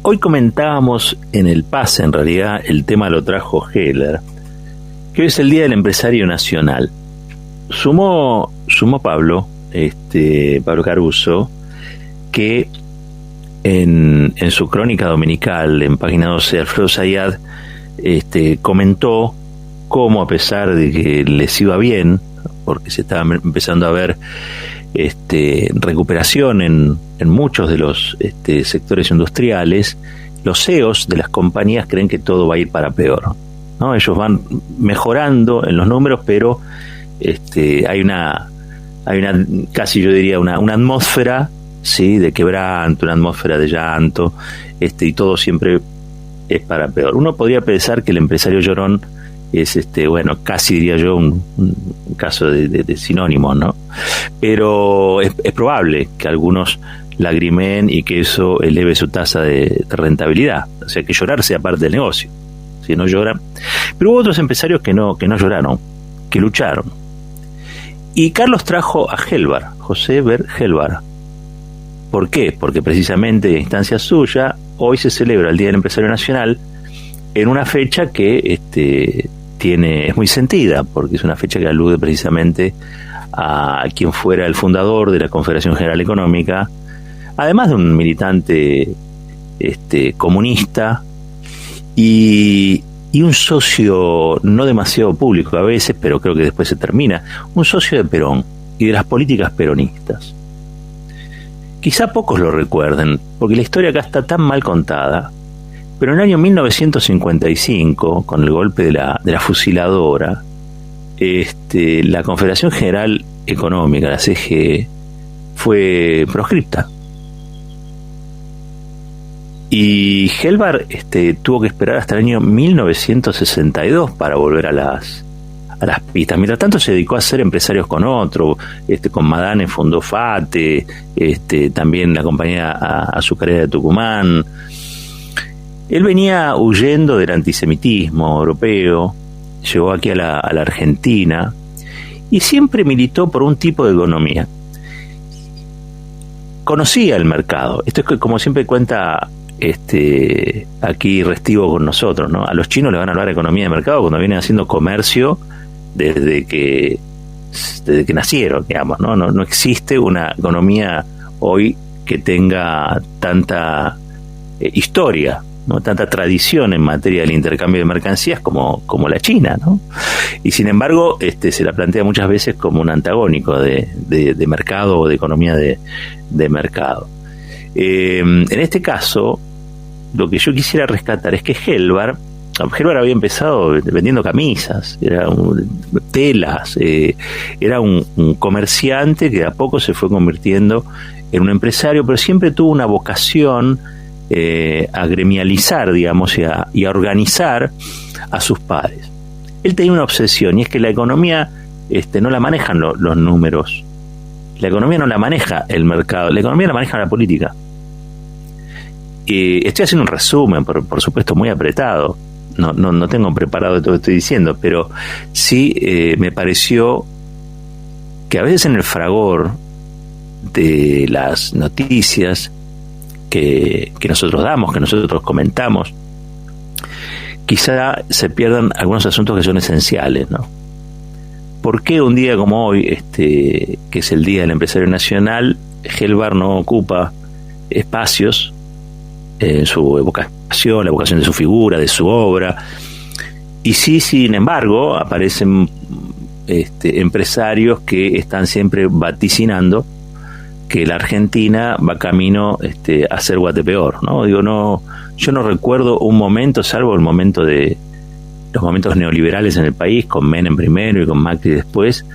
Hoy comentábamos en el pase, en realidad el tema lo trajo Heller, que hoy es el Día del Empresario Nacional. Sumó Pablo Caruso, que en su crónica dominical, en página 12, Alfredo Zayat comentó cómo, a pesar de que les iba bien, porque se estaba empezando a ver recuperación en muchos de los sectores industriales, los CEOs de las compañías creen que todo va a ir para peor, ¿no? Ellos van mejorando en los números, pero hay una casi, yo diría, una atmósfera, sí, de quebranto, una atmósfera de llanto, y todo siempre es para peor. Uno podría pensar que el empresario llorón es casi, diría yo, un caso de sinónimo, ¿no? Pero es probable que algunos lagrimeen y que eso eleve su tasa de rentabilidad. O sea, que llorar sea parte del negocio. Si no lloran. Pero hubo otros empresarios que no lloraron, que lucharon. Y Carlos trajo a Helvar, José Ber Helvar. ¿Por qué? Porque precisamente, en instancia suya, hoy se celebra el Día del Empresario Nacional en una fecha que es muy sentida, porque es una fecha que alude precisamente a quien fuera el fundador de la Confederación General Económica, además de un militante comunista y un socio no demasiado público a veces, pero creo que después se termina, un socio de Perón y de las políticas peronistas. Quizá pocos lo recuerden, porque la historia acá está tan mal contada, pero en el año 1955, con el golpe de la fusiladora, la Confederación General Económica, la CGE, fue proscripta. Y Helvar tuvo que esperar hasta el año 1962 para volver a las pistas. Mientras tanto se dedicó a ser empresarios con otro, con Madane fundó FATE, también la compañía azucarera de Tucumán. Él venía huyendo del antisemitismo europeo, llegó aquí a la Argentina y siempre militó por un tipo de economía. Conocía el mercado. Esto es como siempre cuenta aquí Restivo con nosotros, ¿no? A los chinos le van a hablar de economía de mercado cuando vienen haciendo comercio desde que nacieron, digamos, ¿no? No existe una economía hoy que tenga tanta historia, ¿no? Tanta tradición en materia del intercambio de mercancías como la China, ¿no? Y sin embargo se la plantea muchas veces como un antagónico de mercado o de economía de mercado. En este caso, lo que yo quisiera rescatar es que Helvar había empezado vendiendo camisas, telas, era un comerciante que de a poco se fue convirtiendo en un empresario, pero siempre tuvo una vocación a gremializar, digamos, y a organizar a sus pares. Él tenía una obsesión, y es que la economía no la manejan los números, la economía no la maneja el mercado, la economía la maneja la política. Estoy haciendo un resumen, por supuesto muy apretado, no tengo preparado todo lo que estoy diciendo, pero sí me pareció que a veces en el fragor de las noticias que nosotros damos, que nosotros comentamos, quizá se pierdan algunos asuntos que son esenciales, ¿no? ¿Por qué un día como hoy, que es el Día del Empresario Nacional, Helvar no ocupa espacios en su evocación, la evocación de su figura, de su obra, y sí, sin embargo, aparecen empresarios que están siempre vaticinando que la Argentina va camino a ser guatepeor, ¿no? Yo no recuerdo un momento, salvo los momentos neoliberales en el país, con Menem primero y con Macri después,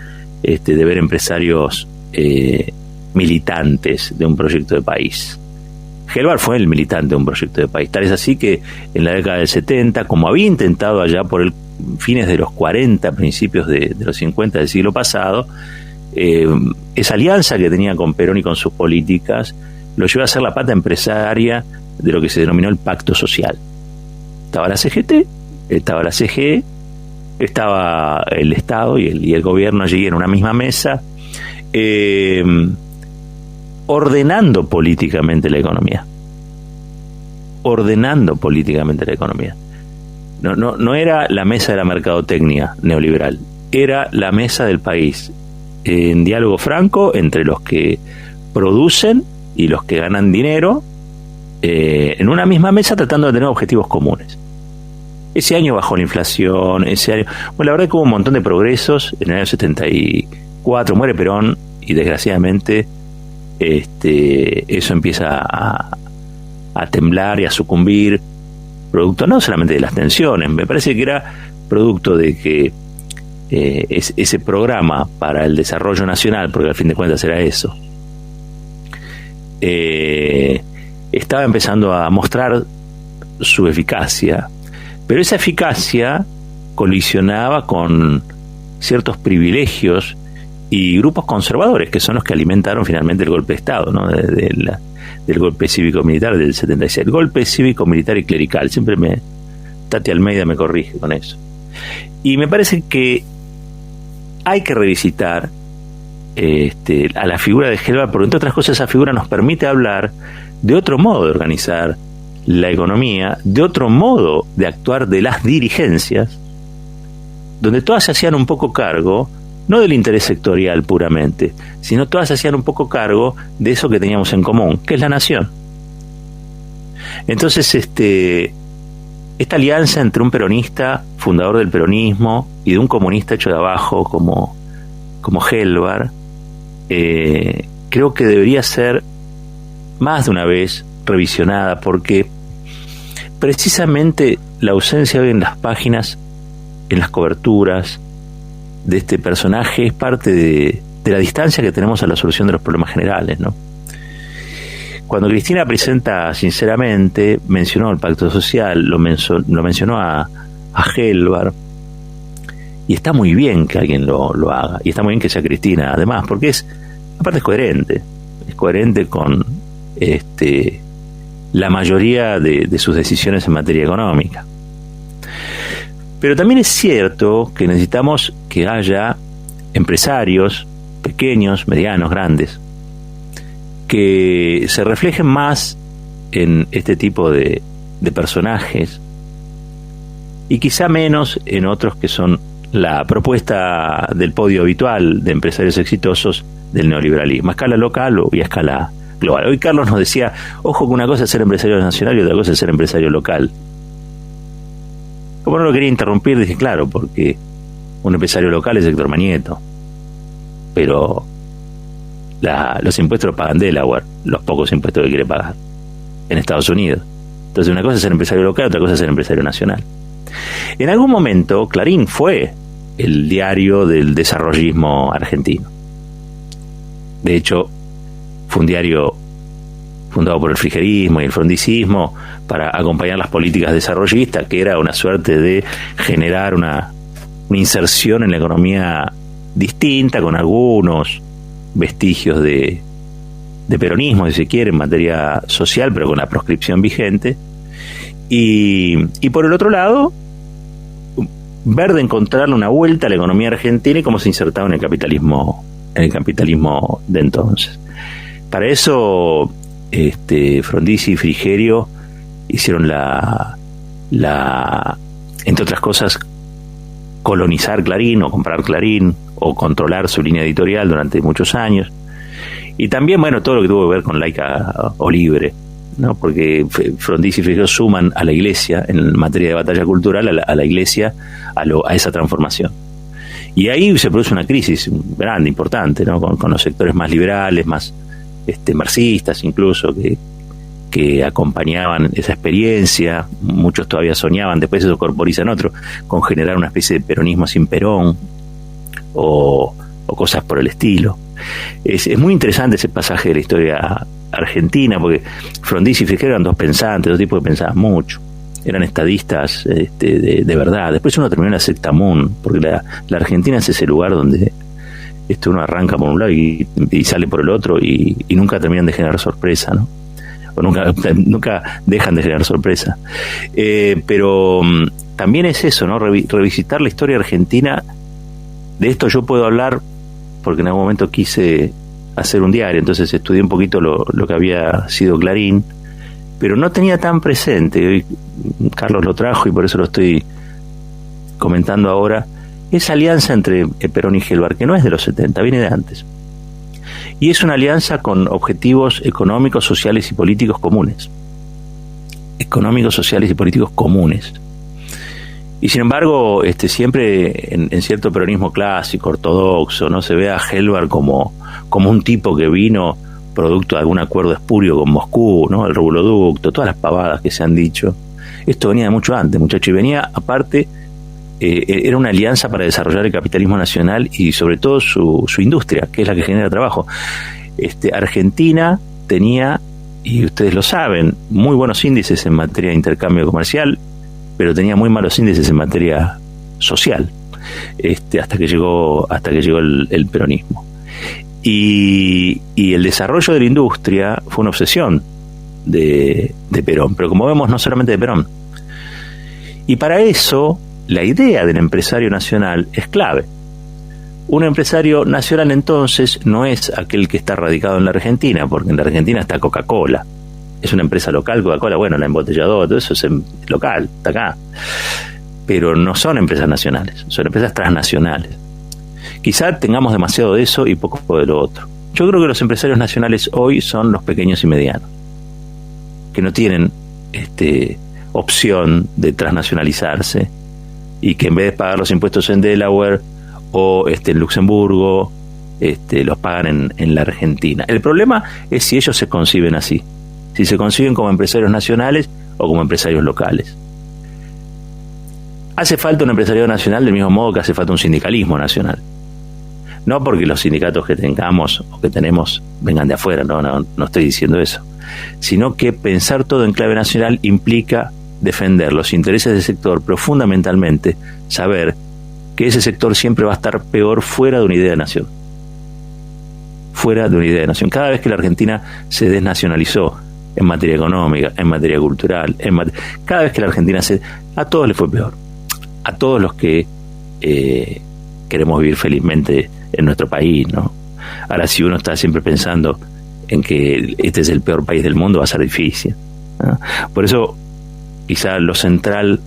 de ver empresarios militantes de un proyecto de país. Helvar fue el militante de un proyecto de país. Tal es así que en la década del 70, como había intentado allá por fines de los 40, principios de los 50 del siglo pasado, esa alianza que tenía con Perón y con sus políticas lo llevó a ser la pata empresaria de lo que se denominó el pacto social. Estaba la CGT, estaba la CGE, estaba el Estado y el gobierno allí en una misma mesa, ordenando políticamente la economía. ordenando políticamente la economía. No era la mesa de la mercadotecnia neoliberal, era la mesa del país, en diálogo franco entre los que producen y los que ganan dinero, en una misma mesa tratando de tener objetivos comunes. Ese año bajó la inflación, la verdad que hubo un montón de progresos. En el año 74 muere Perón y desgraciadamente eso empieza a temblar y a sucumbir, producto no solamente de las tensiones, me parece que era producto de que ese programa para el desarrollo nacional, porque al fin de cuentas era eso, estaba empezando a mostrar su eficacia, pero esa eficacia colisionaba con ciertos privilegios y grupos conservadores que son los que alimentaron finalmente el golpe de Estado, ¿no? Del golpe cívico-militar del 76, el golpe cívico-militar y clerical. Siempre Tati Almeida me corrige con eso. Y me parece que hay que revisitar a la figura de Helvar, porque entre otras cosas esa figura nos permite hablar de otro modo de organizar la economía, de otro modo de actuar de las dirigencias, donde todas se hacían un poco cargo, no del interés sectorial puramente, sino todas se hacían un poco cargo de eso que teníamos en común, que es la nación. Entonces, esta alianza entre un peronista, fundador del peronismo, y de un comunista hecho de abajo como Helvar, creo que debería ser más de una vez revisionada, porque precisamente la ausencia hoy en las páginas, en las coberturas de este personaje, es parte de la distancia que tenemos a la solución de los problemas generales, ¿no? Cuando Cristina presenta Sinceramente, mencionó el pacto social, lo mencionó a Helvar, y está muy bien que alguien lo haga, y está muy bien que sea Cristina además, porque aparte es coherente con la mayoría de sus decisiones en materia económica. Pero también es cierto que necesitamos que haya empresarios pequeños, medianos, grandes, que se reflejen más en este tipo de personajes y quizá menos en otros que son la propuesta del podio habitual de empresarios exitosos del neoliberalismo, a escala local y a escala global. Hoy Carlos nos decía, ojo que una cosa es ser empresario nacional y otra cosa es ser empresario local. Como no lo quería interrumpir, dije, claro, porque un empresario local es Héctor Manieto, pero los impuestos los pagan Delaware, los pocos impuestos que quiere pagar en Estados Unidos. Entonces una cosa es ser empresario local, otra cosa es ser empresario nacional. En algún momento Clarín fue el diario del desarrollismo argentino. De hecho, fue un diario fundado por el frigerismo y el frondicismo para acompañar las políticas desarrollistas, que era una suerte de generar una inserción en la economía distinta, con algunos vestigios de peronismo, si se quiere, en materia social, pero con la proscripción vigente. Y por el otro lado, ver de encontrarle una vuelta a la economía argentina y cómo se insertaba en el capitalismo de entonces. Para eso Frondizi y Frigerio hicieron entre otras cosas, colonizar Clarín o comprar Clarín o controlar su línea editorial durante muchos años. Y también, bueno, todo lo que tuvo que ver con Laica o Libre, ¿no? Porque Frondizi y Frigerio suman a la Iglesia en materia de batalla cultural, a la Iglesia, a esa transformación. Y ahí se produce una crisis grande, importante, ¿no? Con los sectores más liberales, más marxistas incluso, que acompañaban esa experiencia. Muchos todavía soñaban, después eso corporizan otro, con generar una especie de peronismo sin Perón o cosas por el estilo. Es muy interesante ese pasaje de la historia argentina, porque Frondizi y Frigerio eran dos pensantes, dos tipos que pensaban mucho, eran estadistas de verdad. Después uno terminó en la secta Moon, porque la Argentina es ese lugar donde uno arranca por un lado y sale por el otro y nunca terminan de generar sorpresa, ¿no? O nunca dejan de generar sorpresa. Pero también es eso, ¿no? Revisitar la historia argentina. De esto yo puedo hablar porque en algún momento quise hacer un diario, entonces estudié un poquito lo que había sido Clarín, pero no tenía tan presente, hoy Carlos lo trajo y por eso lo estoy comentando ahora, esa alianza entre Perón y Helbar, que no es de los 70, viene de antes. Y es una alianza con objetivos económicos, sociales y políticos comunes. Económicos, sociales y políticos comunes. Y sin embargo, siempre en cierto peronismo clásico, ortodoxo, no se ve a Helbar como un tipo que vino producto de algún acuerdo espurio con Moscú, ¿no? El Robuloducto, todas las pavadas que se han dicho. Esto venía de mucho antes, muchachos, y venía, aparte, era una alianza para desarrollar el capitalismo nacional y sobre todo su industria, que es la que genera trabajo. Argentina tenía, y ustedes lo saben, muy buenos índices en materia de intercambio comercial, pero tenía muy malos índices en materia social, hasta que llegó el peronismo. Y el desarrollo de la industria fue una obsesión de Perón, pero como vemos, no solamente de Perón. Y para eso, la idea del empresario nacional es clave. Un empresario nacional entonces no es aquel que está radicado en la Argentina, porque en la Argentina está Coca-Cola. Es una empresa local, Coca-Cola, bueno, la embotelladora, todo eso es local, está acá. Pero no son empresas nacionales, son empresas transnacionales. Quizá tengamos demasiado de eso y poco de lo otro. Yo creo que los empresarios nacionales hoy son los pequeños y medianos, que no tienen opción de transnacionalizarse y que en vez de pagar los impuestos en Delaware o en Luxemburgo, los pagan en la Argentina. El problema es si ellos se conciben así, si se conciben como empresarios nacionales o como empresarios locales. Hace falta un empresariado nacional del mismo modo que hace falta un sindicalismo nacional. No porque los sindicatos que tengamos o que tenemos vengan de afuera, no estoy diciendo eso, sino que pensar todo en clave nacional implica defender los intereses del sector, pero fundamentalmente saber que ese sector siempre va a estar peor fuera de una idea de nación. Fuera de una idea de nación. Cada vez que la Argentina se desnacionalizó en materia económica, en materia cultural, cada vez que la Argentina a todos les fue peor. A todos los que queremos vivir felizmente en nuestro país, ¿no? Ahora, si uno está siempre pensando en que este es el peor país del mundo, va a ser difícil, ¿no? Por eso, quizá lo central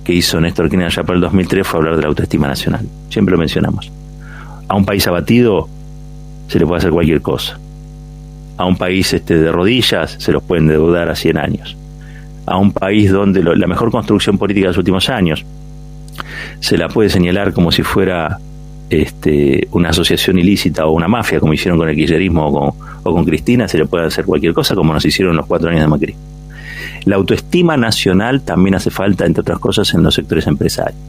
que hizo Néstor Kirchner allá para el 2003 fue hablar de la autoestima nacional. Siempre lo mencionamos. A un país abatido se le puede hacer cualquier cosa. A un país de rodillas se los pueden endeudar a 100 años. A un país donde la mejor construcción política de los últimos años se la puede señalar como si fuera una asociación ilícita o una mafia, como hicieron con el kirchnerismo o con Cristina, se le puede hacer cualquier cosa, como nos hicieron los 4 años de Macri. La autoestima nacional también hace falta, entre otras cosas, en los sectores empresarios.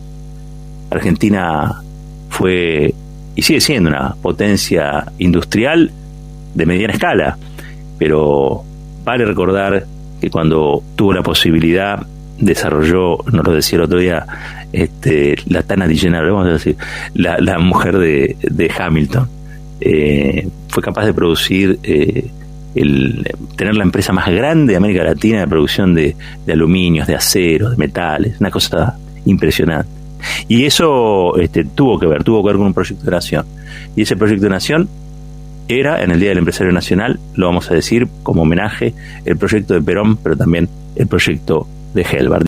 Argentina fue y sigue siendo una potencia industrial de mediana escala, pero vale recordar que cuando tuvo la posibilidad desarrolló, nos lo decía el otro día, la Tana DiGennaro, vamos a decir, la mujer de Hamilton, fue capaz de producir, tener la empresa más grande de América Latina de producción de aluminios, de acero, de metales, una cosa impresionante. Y eso tuvo que ver con un proyecto de nación. Y ese proyecto de nación era, en el Día del Empresario Nacional, lo vamos a decir como homenaje, el proyecto de Perón, pero también el proyecto de Helbar.